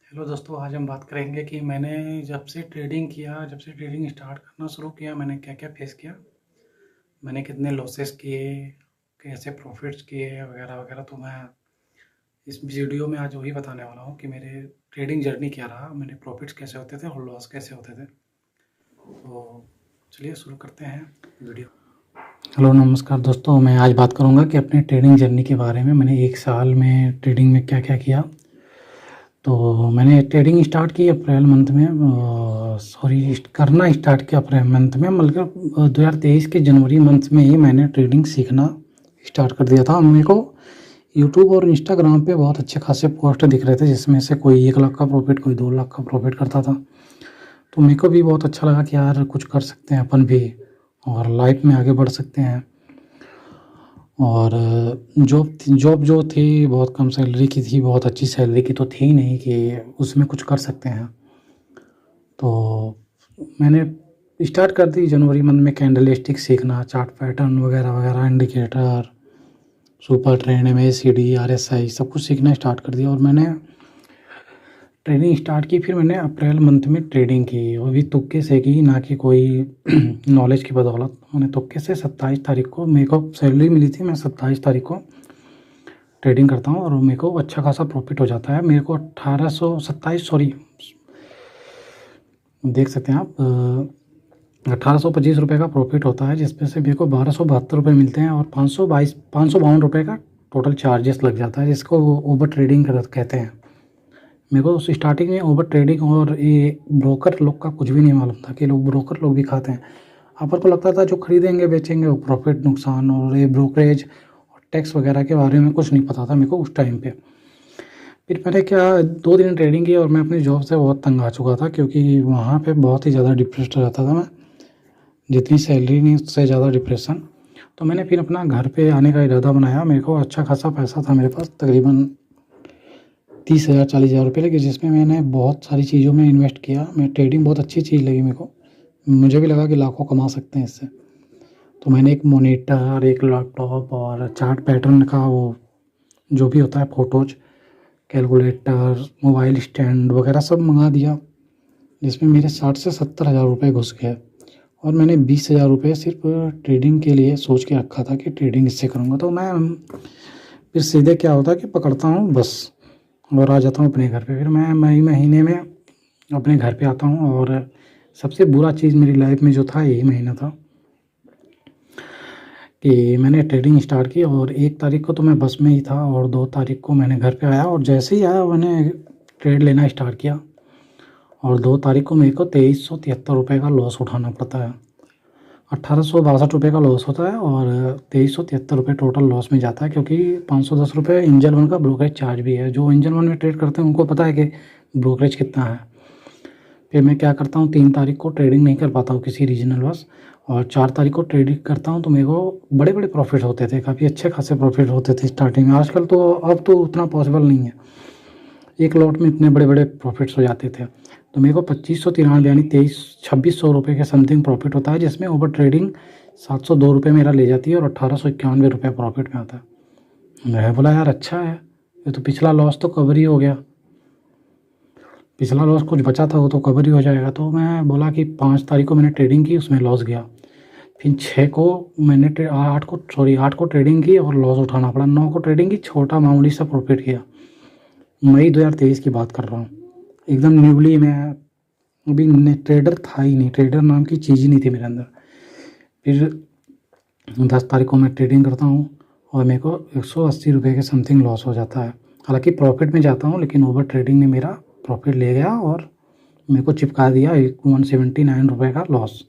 Hello दोस्तों, आज हम बात करेंगे कि मैंने जब से ट्रेडिंग स्टार्ट करना शुरू किया, मैंने क्या-क्या फेस किया। मैंने कितने लॉसेस किए, कैसे प्रॉफ़िट्स किए वगैरह-वगैरह। तो मैं इस वीडियो में आज वही बताने वाला हूँ कि मेरे ट्रेडिंग जर्नी क्या रहा, मेरे प्रॉफ़िट्स कैसे होते थे और लॉस कैसे होते थे। तो चलिए शुरू करते हैं वीडियो। हेलो नमस्कार दोस्तों, मैं आज बात करूँगा कि अपने ट्रेडिंग जर्नी के बारे में। मैंने 1 साल में ट्रेडिंग में क्या-क्या किया। तो मैंने ट्रेडिंग स्टार्ट की अप्रैल मंथ में, करना स्टार्ट किया अप्रैल मंथ में, मतलब 2023 के जनवरी मंथ में ही मैंने ट्रेडिंग सीखना स्टार्ट कर दिया था। मेरे को यूट्यूब और इंस्टाग्राम पे बहुत अच्छे खासे पोस्ट दिख रहे थे, जिसमें से कोई 1 लाख का प्रॉफिट, कोई 2 लाख का प्रॉफिट करता था। तो मेरे को भी बहुत अच्छा लगा कि यार कुछ कर सकते हैं अपन भी और लाइफ में आगे बढ़ सकते हैं। और जॉब जो थी बहुत कम सैलरी की थी, बहुत अच्छी सैलरी की तो थी नहीं कि उसमें कुछ कर सकते हैं। तो मैंने स्टार्ट कर दी जनवरी मंथ में कैंडलस्टिक सीखना, चार्ट पैटर्न वगैरह-वगैरह, indicator, super trend, MACD, RSI सब कुछ सीखना स्टार्ट कर दिया। और मैंने ट्रेडिंग स्टार्ट की। फिर मैंने अप्रैल मंथ में ट्रेडिंग की, वो भी तुक्के से की, ना कि कोई नॉलेज की बदौलत। मैंने तुक्के से 27 तारीख को मेरे को सैलरी मिली थी। मैं 27 तारीख को ट्रेडिंग करता हूँ और मेरे को अच्छा खासा प्रॉफिट हो जाता है। मेरे को 1827 सॉरी, देख सकते हैं आप, 1825 रुपये का प्रॉफिट होता है, जिसमें से मेरे को 1272 रुपये मिलते हैं और 552 रुपये का टोटल चार्जेस लग जाता है, जिसको ओवर ट्रेडिंग कहते हैं। मेरे को उस स्टार्टिंग में ओवर ट्रेडिंग और ये ब्रोकर लोग का कुछ भी नहीं मालूम था कि लोग ब्रोकर लोग भी खाते हैं। अपन को लगता था जो खरीदेंगे बेचेंगे वो प्रॉफिट नुकसान, और ये ब्रोकरेज और टैक्स वगैरह के बारे में कुछ नहीं पता था मेरे को उस टाइम पे। फिर मैंने क्या 2 दिन ट्रेडिंग की और मैं अपनी जॉब से बहुत तंग आ चुका था, क्योंकि वहाँ पे बहुत ही ज़्यादा डिप्रेस्ड रहता था मैं। जितनी सैलरी नहीं उससे ज़्यादा डिप्रेशन। तो मैंने फिर अपना घर पे आने का इरादा बनाया। मेरे को अच्छा खासा पैसा था मेरे पास, तकरीबन 30,000 40,000 रुपये लगे, जिसमें मैंने बहुत सारी चीज़ों में इन्वेस्ट किया। मैं ट्रेडिंग बहुत अच्छी चीज़ लगी मेरे को। मुझे भी लगा कि लाखों कमा सकते हैं इससे। तो मैंने एक मॉनिटर, एक लैपटॉप और चार्ट पैटर्न का वो जो भी होता है, फ़ोटोज़, कैलकुलेटर, मोबाइल स्टैंड वगैरह सब मँगा दिया, जिसमें मेरे 60 से 70 हज़ार रुपये घुस गए। और मैंने 20,000 रुपये सिर्फ ट्रेडिंग के लिए सोच के रखा था कि ट्रेडिंग इससे करूँगा। तो मैं फिर सीधे क्या होता है कि पकड़ता हूँ बस और आ जाता हूँ अपने घर पे। फिर मैं मई महीने में अपने घर पे आता हूँ। और सबसे बुरा चीज़ मेरी लाइफ में जो था, यही महीना था कि मैंने ट्रेडिंग स्टार्ट की। और 1 तारीख को तो मैं बस में ही था और 2 तारीख को मैंने घर पे आया, और जैसे ही आया मैंने ट्रेड लेना स्टार्ट किया। और 2 तारीख को मेरे को 2373 रुपये का लॉस उठाना पड़ता है। 1862 रुपये का लॉस होता है और 2373 रुपये टोटल लॉस में जाता है, क्योंकि 510 रुपये एंजल वन का ब्रोकरेज चार्ज भी है। जो एंजल वन में ट्रेड करते हैं उनको पता है कि ब्रोकरेज कितना है। फिर मैं क्या करता हूँ, 3 तारीख को ट्रेडिंग नहीं कर पाता हूँ किसी रीजनल वश, और 4 तारीख को ट्रेडिंग करता हूँ। तो मेरे को बड़े बड़े प्रॉफिट होते थे, काफ़ी अच्छे खासे प्रॉफिट होते थे स्टार्टिंग में। आजकल तो अब तो उतना पॉसिबल नहीं है, एक लॉट में इतने बड़े बड़े प्रॉफिट्स हो जाते थे। तो मेरे को 2593 यानी 2600 रुपये के समथिंग प्रॉफिट होता है, जिसमें ओवर ट्रेडिंग 702 रुपये मेरा ले जाती है और 1891 रुपये प्रॉफिट में आता है। मैं बोला यार अच्छा है, ये तो पिछला लॉस तो कवर ही हो गया। पिछला लॉस कुछ बचा था वो तो कवर ही हो जाएगा। तो मैं बोला कि 5 तारीख को मैंने ट्रेडिंग की, उसमें लॉस गया। फिर 6 को मैंने 8 को ट्रेडिंग की और लॉस उठाना पड़ा। 9 को ट्रेडिंग की, छोटा मामूली सा प्रॉफिट किया। मई 2023 की बात कर रहा हूँ, एकदम न्यूली। मैं अभी ट्रेडर था ही नहीं, ट्रेडर नाम की चीज़ ही नहीं थी मेरे अंदर। फिर 10 तारीख को मैं ट्रेडिंग करता हूँ और मेरे को 180 रुपये के समथिंग लॉस हो जाता है। हालांकि प्रॉफिट में जाता हूँ, लेकिन ओवर ट्रेडिंग ने मेरा प्रॉफिट ले गया और मेरे को चिपका दिया 179 रुपये का लॉस।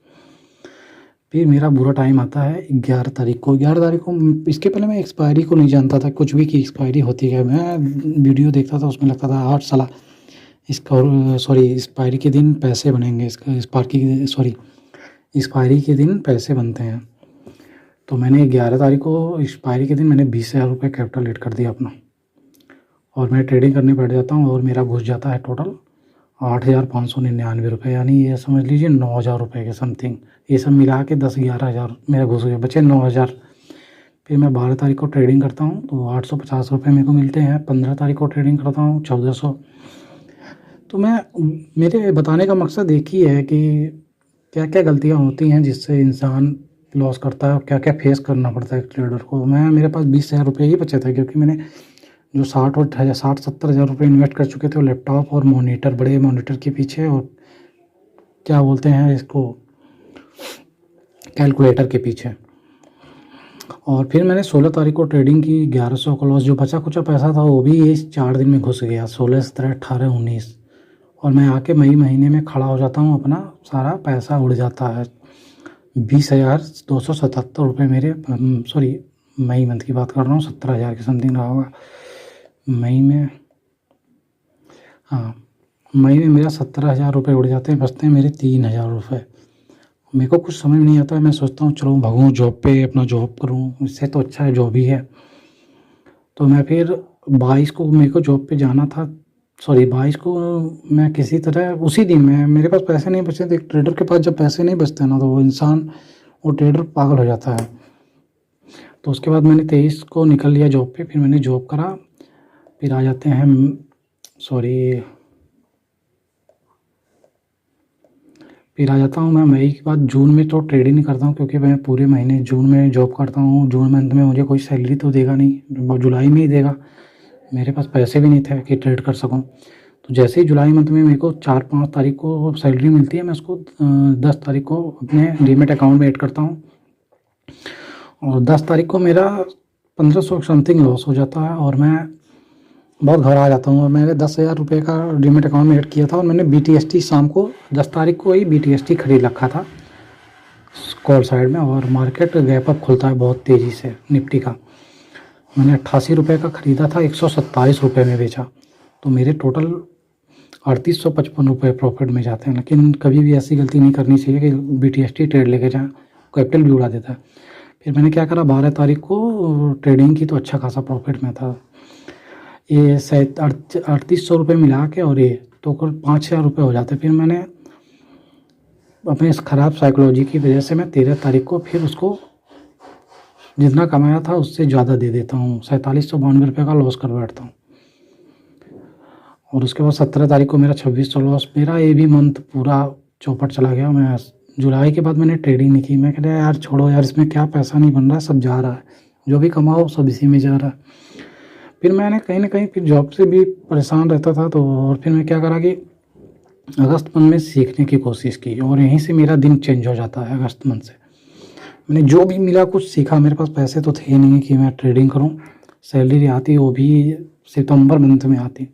फिर मेरा बुरा टाइम आता है 11 तारीख को। 11 तारीख को, इसके पहले मैं एक्सपायरी को नहीं जानता था कुछ भी कि एक्सपायरी होती है। मैं वीडियो देखता था, उसमें लगता था 8 साल इसका, सॉरी, एक्सपायरी के दिन पैसे बनेंगे, इसका एक्सपायरी के दिन पैसे बनते हैं। तो मैंने 11 तारीख को एक्सपायरी के दिन मैंने 20,000 रुपये कैपिटल ऐड कर दिया अपना, और मैं ट्रेडिंग करने बैठ जाता हूँ और मेरा घुस जाता है टोटल 8,599 रुपये, यानी ये समझ लीजिए 9,000 रुपये के समथिंग। ये सब मिला के 10-11 हज़ार मेरा घुस गया, बचे 9,000। फिर मैं 12 तारीख को ट्रेडिंग करता हूँ तो 850 रुपये मेरे को मिलते हैं। 15 तारीख को ट्रेडिंग करता हूँ 1,400। तो मैं मेरे बताने का मकसद एक ही है कि क्या क्या गलतियाँ होती हैं जिससे इंसान लॉस करता है और क्या क्या फेस करना पड़ता है एक ट्रेडर को। मेरे पास 20,000 रुपये ही बचे थे, क्योंकि मैंने जो 60-70 हज़ार रुपये इन्वेस्ट कर चुके थे वो लैपटॉप और मॉनिटर, बड़े मॉनिटर के पीछे, और क्या बोलते हैं इसको, कैलकुलेटर के पीछे। और फिर मैंने 16 तारीख को ट्रेडिंग की, 1100 का लॉस। जो बचा कुचा पैसा था वो भी इस 4 दिन में घुस गया, 16, 17, 18, 19। और मैं आके मई महीने में खड़ा हो जाता हूँ, अपना सारा पैसा उड़ जाता है। 20,277 रुपये मेरे, सॉरी मई मंथ की बात कर रहा हूँ, 17,000 के समथिंग रहा होगा मई में। हाँ, मई में मेरा 17,000 रुपये उड़ जाते हैं, बचते हैं मेरे 3,000 रुपये। मेरे को कुछ समझ नहीं आता है, मैं सोचता हूँ चलो भागूँ जॉब पे, अपना जॉब करूँ, इससे तो अच्छा है जॉब ही है। तो मैं फिर 22 को मेरे को जॉब पे जाना था, सॉरी 22 को मैं किसी तरह उसी दिन में, मेरे पास पैसे नहीं बचे थे। एक ट्रेडर के पास जब पैसे नहीं बचते ना तो वो इंसान, वो ट्रेडर पागल हो जाता है। तो उसके बाद मैंने 23 को निकल लिया जॉब पे, फिर मैंने जॉब करा। फिर आ जाते हैं, सॉरी, फिर आ जाता हूँ मैं मई के बाद। जून में तो ट्रेड ही नहीं करता हूँ, क्योंकि मैं पूरे महीने जून में जॉब करता हूँ। जून मंथ में मुझे कोई सैलरी तो देगा नहीं, जुलाई में ही देगा। मेरे पास पैसे भी नहीं थे कि ट्रेड कर सकूँ। तो जैसे ही जुलाई मंथ में मेरे को 4-5 तारीख को सैलरी मिलती है, मैं उसको 10 तारीख को अपने डीमेट अकाउंट में ऐड करता हूँ। और 10 तारीख को मेरा 1500 समथिंग लॉस हो जाता है, और मैं बहुत घबरा जाता हूँ। और मैंने 10,000 रुपये का डीमेट अकाउंट में ऐड किया था, और मैंने BTST शाम को 10 तारीख को ही BTST खरीद रखा था कॉल साइड में। और मार्केट गैप अप खुलता है बहुत तेज़ी से निफ्टी का। मैंने 88 रुपये का ख़रीदा था, 127 रुपये में बेचा। तो मेरे टोटल 3,855 रुपये प्रॉफिट में जाते हैं। लेकिन कभी भी ऐसी गलती नहीं करनी चाहिए कि BTST ट्रेड लेके जाएँ, कैपिटल भी उड़ा देता है। फिर मैंने क्या करा, 12 तारीख को ट्रेडिंग की, तो अच्छा खासा प्रॉफिट में था। ये 3,800 रुपये मिला के, और ये तो कुल 5,000 रुपये हो जाते। फिर मैंने अपने इस ख़राब साइकोलॉजी की वजह से मैं 13 तारीख को फिर उसको जितना कमाया था उससे ज़्यादा दे देता हूँ, 4,792 का लॉस कर बैठता हूँ। और उसके बाद 17 तारीख को मेरा 2,600 लॉस। मेरा ये भी मंथ पूरा चौपट चला गया। मैं जुलाई के बाद मैंने ट्रेडिंग नहीं की। मैं कह रहा यार छोड़ो यार, इसमें क्या पैसा नहीं बन रहा है, सब जा रहा है, जो भी कमाओ सब इसी में जा रहा है। फिर मैंने कहीं ना कहीं फिर जॉब से भी परेशान रहता था, तो और फिर मैं क्या करा कि अगस्त मंथ में सीखने की कोशिश की, और यहीं से मेरा दिन चेंज हो जाता है। अगस्त मंथ से मैंने जो भी मिला कुछ सीखा। मेरे पास पैसे तो थे नहीं कि मैं ट्रेडिंग करूं, सैलरी आती वो भी सितंबर मंथ में आती।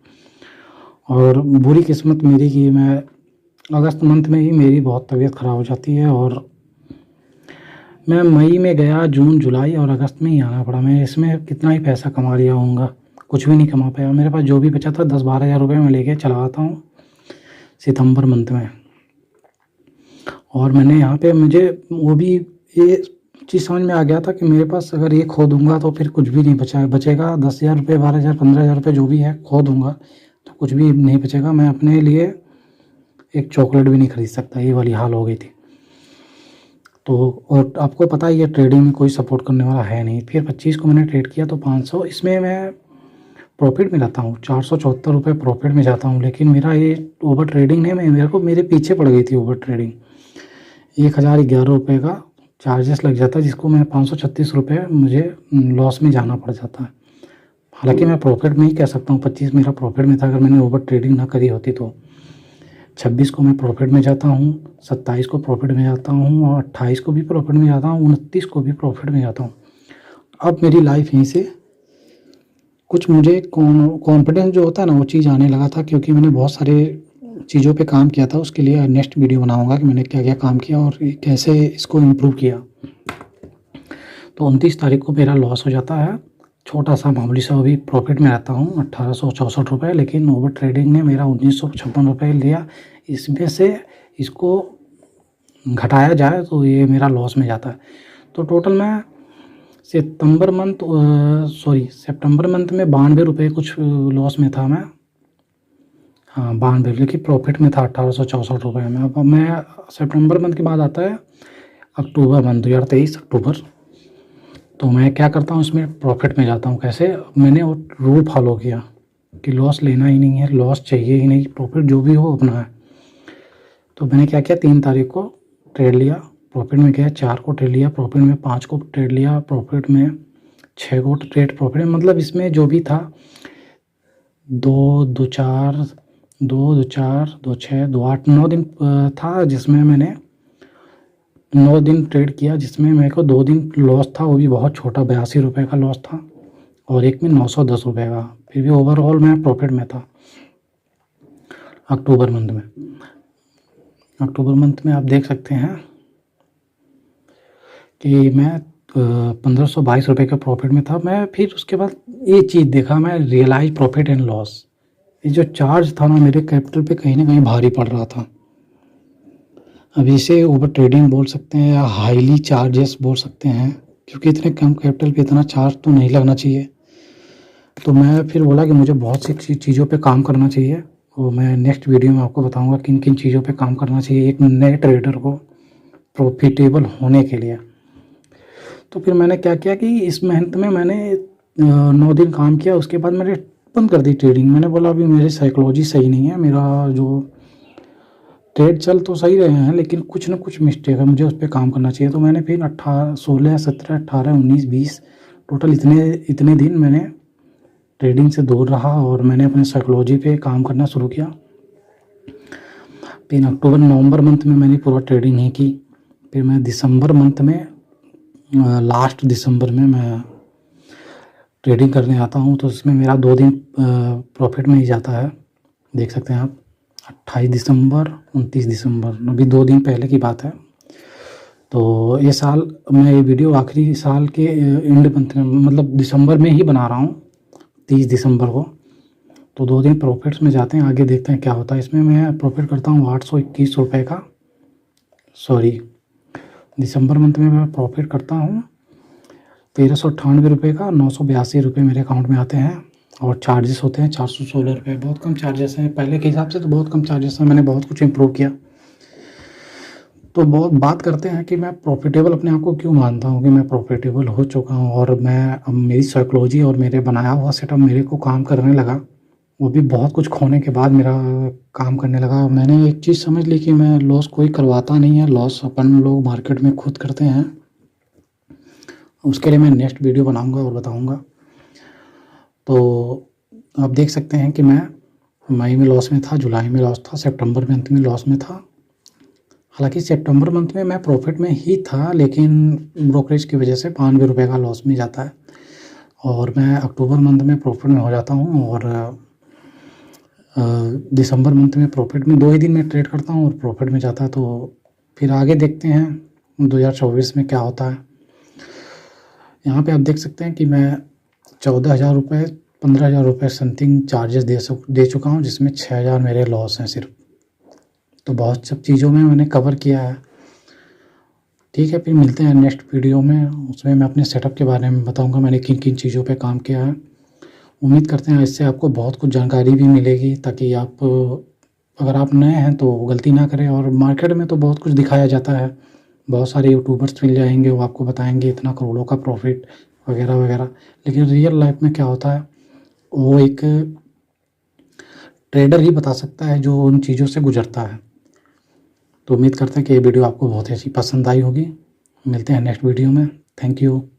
और बुरी किस्मत मेरी कि मैं अगस्त मंथ में ही मेरी बहुत तबीयत ख़राब हो जाती है, और मैं मई में गया, जून, जुलाई और अगस्त में ही आना पड़ा। मैं इसमें कितना ही पैसा कमा लिया होऊंगा, कुछ भी नहीं कमा पाया। मेरे पास जो भी बचा था 10-12 हज़ार रुपये मैं लेके चला आता हूँ सितंबर मंथ में। और मैंने यहाँ पे, मुझे वो भी ये चीज़ समझ में आ गया था कि मेरे पास अगर ये खो दूंगा तो फिर कुछ भी नहीं बचेगा। 10,000 रुपये, 12,000, 15,000 रुपये जो भी है खो दूंगा तो कुछ भी नहीं बचेगा। मैं अपने लिए एक चॉकलेट भी नहीं खरीद सकता, ये वाली हाल हो गई थी। तो और आपको पता ही है ट्रेडिंग में कोई सपोर्ट करने वाला है नहीं। फिर 25 को मैंने ट्रेड किया तो 500, इसमें मैं प्रॉफिट में जाता हूँ, 474 रुपये प्रॉफिट में जाता हूँ। लेकिन मेरा ये ओवर ट्रेडिंग नहीं, मेरे पीछे पड़ गई थी ओवर ट्रेडिंग। 1,011 रुपये का चार्जेस लग जाता है, जिसको मैं 536 रुपये मुझे लॉस में जाना पड़ जाता है। हालांकि मैं प्रॉफिट में ही कह सकता हूँ, 25 मेरा प्रॉफिट में था अगर मैंने ओवर ट्रेडिंग ना करी होती तो। 26 को मैं प्रॉफिट में जाता हूँ, 27 को प्रॉफिट में जाता हूँ, और 28 को भी प्रॉफिट में जाता हूँ, 29 को भी प्रॉफिट में जाता हूँ। अब मेरी लाइफ यहीं से कुछ मुझे कॉन्फिडेंस जो होता है ना वो चीज़ आने लगा था, क्योंकि मैंने बहुत सारे चीज़ों पे काम किया था। उसके लिए नेक्स्ट वीडियो बनाऊंगा कि मैंने क्या क्या काम किया और कैसे इसको इम्प्रूव किया। तो 29 तारीख को मेरा लॉस हो जाता है, छोटा सा मामूली सा। अभी प्रॉफिट में रहता हूँ 1,864 रुपये, लेकिन ओवर ट्रेडिंग ने मेरा 1,956 रुपये लिया। इसमें से इसको घटाया जाए तो ये मेरा लॉस में जाता है। तो टोटल मैं सितंबर मंथ में 92 रुपये कुछ लॉस में था मैं। हाँ 92, लेकिन प्रॉफिट में था 1,864 रुपये में। अब मैं सितंबर मंथ के बाद आता है अक्टूबर मंथ, 2023 अक्टूबर। तो मैं क्या करता हूँ, इसमें प्रॉफिट में जाता हूँ। कैसे? मैंने वो रूल फॉलो किया कि लॉस लेना ही नहीं है, लॉस चाहिए ही नहीं, प्रॉफिट जो भी हो अपना है। तो मैंने क्या किया, 3 तारीख को ट्रेड लिया, प्रॉफिट में गया, 4 को ट्रेड लिया प्रॉफिट में, 5 को ट्रेड लिया प्रॉफिट में, 6 को ट्रेड प्रॉफिट में। मतलब इसमें जो भी था 2, 2, 4, 2, 2, 4, 2, 6, 2, 8, 9 दिन था जिसमें मैंने 9 दिन ट्रेड किया, जिसमें मेरे को 2 दिन लॉस था, वो भी बहुत छोटा 82 रुपये का लॉस था, और एक में 910 रुपये का। फिर भी ओवरऑल मैं प्रॉफिट में था अक्टूबर मंथ में। अक्टूबर मंथ में आप देख सकते हैं कि मैं 1522 रुपये के प्रॉफिट में था मैं। फिर उसके बाद ये चीज़ देखा मैं, रियलाइज प्रॉफिट एंड लॉस। ये जो चार्ज था ना मेरे कैपिटल पे कहीं ना कहीं भारी पड़ रहा था। अब इसे ओवर ट्रेडिंग बोल सकते हैं या हाईली चार्जेस बोल सकते हैं, क्योंकि इतने कम कैपिटल पे इतना चार्ज तो नहीं लगना चाहिए। तो मैं फिर बोला कि मुझे बहुत सी चीज़ों पे काम करना चाहिए, और मैं नेक्स्ट वीडियो में आपको बताऊंगा किन किन चीज़ों पे काम करना चाहिए एक नए ट्रेडर को प्रॉफिटेबल होने के लिए। तो फिर मैंने क्या किया कि इस मेहनत में मैंने 9 दिन काम किया, उसके बाद मैंने बंद कर दी ट्रेडिंग। मैंने बोला अभी मेरी साइकोलॉजी सही नहीं है, मेरा जो ट्रेड चल तो सही रहे हैं लेकिन कुछ ना कुछ मिस्टेक है, मुझे उस पर काम करना चाहिए। तो मैंने फिर 16, 17, 18, 19, 20 टोटल इतने दिन मैंने ट्रेडिंग से दूर रहा, और मैंने अपने साइकोलॉजी पे काम करना शुरू किया। फिर अक्टूबर नवंबर मंथ में मैंने पूरा ट्रेडिंग नहीं की। फिर मैं दिसंबर मंथ में लास्ट दिसंबर में मैं ट्रेडिंग करने आता हूँ, तो इसमें मेरा 2 दिन प्रॉफिट में ही जाता है, देख सकते हैं आप। 28 दिसंबर, 29 दिसंबर, अभी 2 दिन पहले की बात है। तो ये साल मैं ये वीडियो आखिरी साल के एंड मंथ में मतलब दिसंबर में ही बना रहा हूँ, 30 दिसंबर को। तो 2 दिन प्रॉफिट्स में जाते हैं, आगे देखते हैं क्या होता है। इसमें मैं प्रॉफिट करता हूँ 821 रुपये का, सॉरी दिसंबर मंथ में मैं प्रॉफिट करता हूँ 1398 रुपये का। 982 रुपये मेरे अकाउंट में आते हैं, और चार्जेस होते हैं 416 रुपये। बहुत कम चार्जेस हैं, पहले के हिसाब से तो बहुत कम चार्जेस हैं। मैंने बहुत कुछ इम्प्रूव किया। तो बहुत बात करते हैं कि मैं प्रॉफिटेबल अपने आप को क्यों मानता हूँ कि मैं प्रॉफिटेबल हो चुका हूँ, और मैं अब मेरी साइकोलॉजी और मेरे बनाया हुआ सेटअप मेरे को काम करने लगा। वो भी बहुत कुछ खोने के बाद मेरा काम करने लगा। मैंने एक चीज़ समझ ली कि मैं लॉस कोई करवाता नहीं है, लॉस अपन लोग मार्केट में खुद करते हैं। उसके लिए मैं नेक्स्ट वीडियो बनाऊंगा और बताऊंगा। तो आप देख सकते हैं कि मैं मई में लॉस में था, जुलाई में लॉस था, सितंबर मंथ में लॉस में था। हालांकि सितंबर मंथ में मैं प्रॉफिट में ही था, लेकिन ब्रोकरेज की वजह से 92 रुपये का लॉस में जाता है, और मैं अक्टूबर मंथ में प्रॉफिट में हो जाता हूँ, और दिसंबर मंथ में प्रॉफिट में 2 ही दिन में ट्रेड करता हूँ और प्रॉफिट में जाता है। तो फिर आगे देखते हैं 2024 में क्या होता है। यहाँ पे आप देख सकते हैं कि मैं 14,000 रुपये, 15,000 रुपये समथिंग चार्जेस दे चुका हूँ, जिसमें 6,000 मेरे लॉस हैं सिर्फ। तो बहुत सब चीज़ों में मैंने कवर किया है। ठीक है, फिर मिलते हैं नेक्स्ट वीडियो में, उसमें मैं अपने सेटअप के बारे में बताऊंगा मैंने किन किन चीज़ों पे काम किया है। उम्मीद करते हैं इससे आपको बहुत कुछ जानकारी भी मिलेगी, ताकि आप अगर आप नए हैं तो गलती ना करें। और मार्केट में तो बहुत कुछ दिखाया जाता है, बहुत सारे यूट्यूबर्स मिल जाएंगे, वो आपको बताएंगे इतना करोड़ों का प्रॉफिट वगैरह वगैरह, लेकिन रियल लाइफ में क्या होता है वो एक ट्रेडर ही बता सकता है जो उन चीज़ों से गुजरता है। तो उम्मीद करते हैं कि ये वीडियो आपको बहुत ही अच्छी पसंद आई होगी। मिलते हैं नेक्स्ट वीडियो में। Thank you.